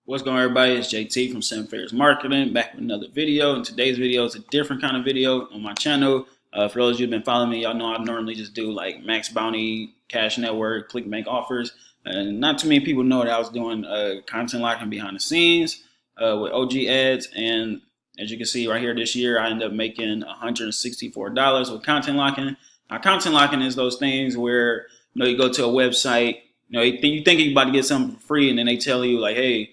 What's going on, everybody? It's JT from Seven Figures Marketing, back with another video. And today's video is a different kind of video on my channel. For those of you who've been following me, y'all know I normally just do like max bounty, cash network, clickbank offers. And not too many people know that I was doing content locking behind the scenes with OGADS. And as you can see right here, this year I ended up making $164 with content locking. Now, content locking is those things where you go to a website, you think you're about to get something for free, and then they tell you like, hey,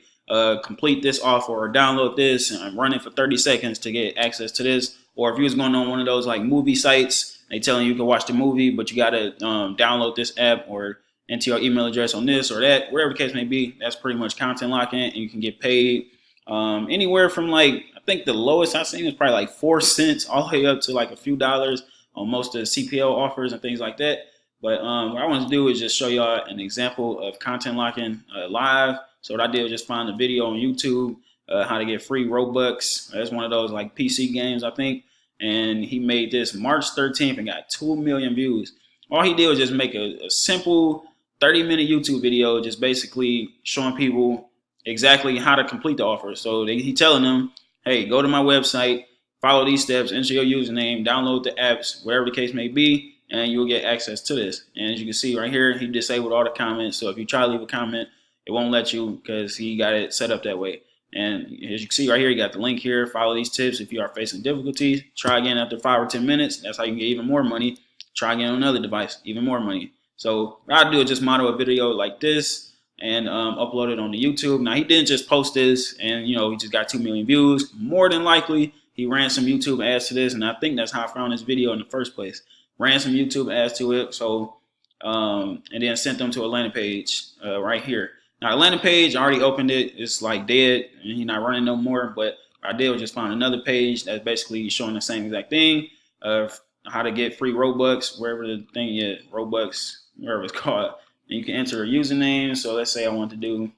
complete this offer or download this and run it for 30 seconds to get access to this. Or if you was going on one of those like movie sites, they telling you can watch the movie, but you got to download this app or enter your email address on this or that, whatever the case may be. That's pretty much content locking, and you can get paid anywhere from like, I think the lowest I've seen is probably like 4 cents all the way up to like a few dollars on most of the CPA offers and things like that. But what I want to do is just show y'all an example of content locking live. So what I did was just find a video on YouTube, how to get free Robux. That's one of those like PC games, I think. And he made this March 13th and got 2 million views. All he did was just make a simple 30-minute YouTube video, just basically showing people exactly how to complete the offer. So he telling them, hey, go to my website, follow these steps, enter your username, download the apps, whatever the case may be, and you'll get access to this. And as you can see right here, he disabled all the comments. So if you try to leave a comment, it won't let you because he got it set up that way. And as you can see right here, you got the link here. Follow these tips if you are facing difficulties. Try again after 5 or 10 minutes. That's how you can get even more money. Try again on another device, even more money. So what I do is just model a video like this and upload it on the YouTube. Now, he didn't just post this and, he just got 2 million views. More than likely, he ran some YouTube ads to this, and I think that's how I found this video in the first place. Ran some YouTube ads to it, so and then sent them to a landing page right here. Now, the landing page, I already opened it. It's like dead, and he's not running no more. But what I did was just find another page that's basically showing the same exact thing of how to get free Robux, wherever the thing is, Robux, wherever it's called. And you can enter a username. So let's say I want to do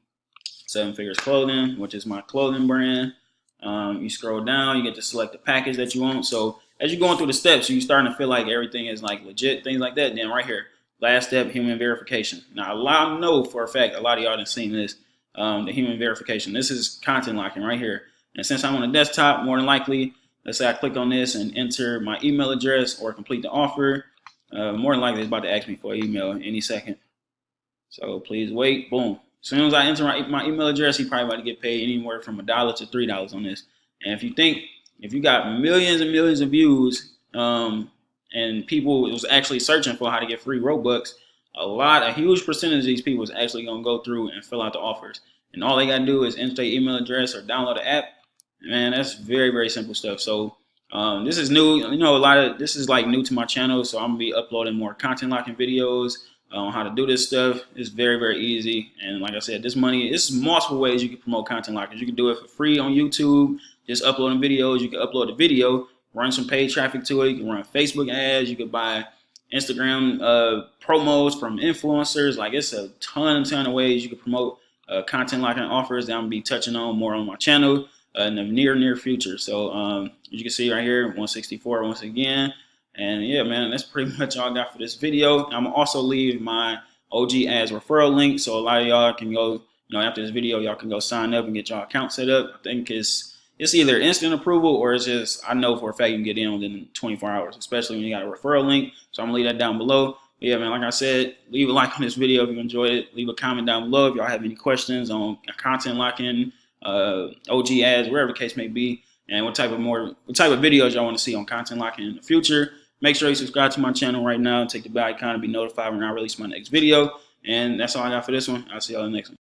Seven Figures Clothing, which is my clothing brand. You scroll down, you get to select the package that you want. So as you're going through the steps, you're starting to feel like everything is like legit, things like that. Then right here, last step, human verification. Now, I know for a fact a lot of y'all have seen this, the human verification. This is content locking right here. And since I'm on a desktop, more than likely, let's say I click on this and enter my email address or complete the offer. More than likely, it's about to ask me for an email any second. So please wait. Boom. As soon as I enter my email address, he probably about to get paid anywhere from $1 to $3 on this. And if you got millions and millions of views, and people was actually searching for how to get free Robux, a huge percentage of these people is actually going to go through and fill out the offers. And all they got to do is enter their email address or download the app. Man, that's very, very simple stuff. So this is new. This is like new to my channel. So I'm going to be uploading more content locking videos on how to do this stuff. It's very, very easy. And like I said, this multiple ways you can promote content lockers. You can do it for free on YouTube, just uploading videos. You can upload a video, run some paid traffic to it. You can run Facebook ads. You could buy Instagram promos from influencers. Like, it's a ton of ways you can promote content locking offers that I'm going to be touching on more on my channel in the near future. So as you can see right here, 164 once again. And yeah, man, that's pretty much all I got for this video. I'm going to also leave my OGADS referral link. So a lot of y'all can go, after this video, y'all can go sign up and get y'all account set up. I think it's either instant approval or it's just, I know for a fact you can get in within 24 hours, especially when you got a referral link. So I'm going to leave that down below. But yeah, man, like I said, leave a like on this video if you enjoyed it. Leave a comment down below if y'all have any questions on content locking, OGADS, wherever the case may be, and what type of videos y'all want to see on content locking in the future. Make sure you subscribe to my channel right now and take the bell icon to be notified when I release my next video. And that's all I got for this one. I'll see y'all in the next one.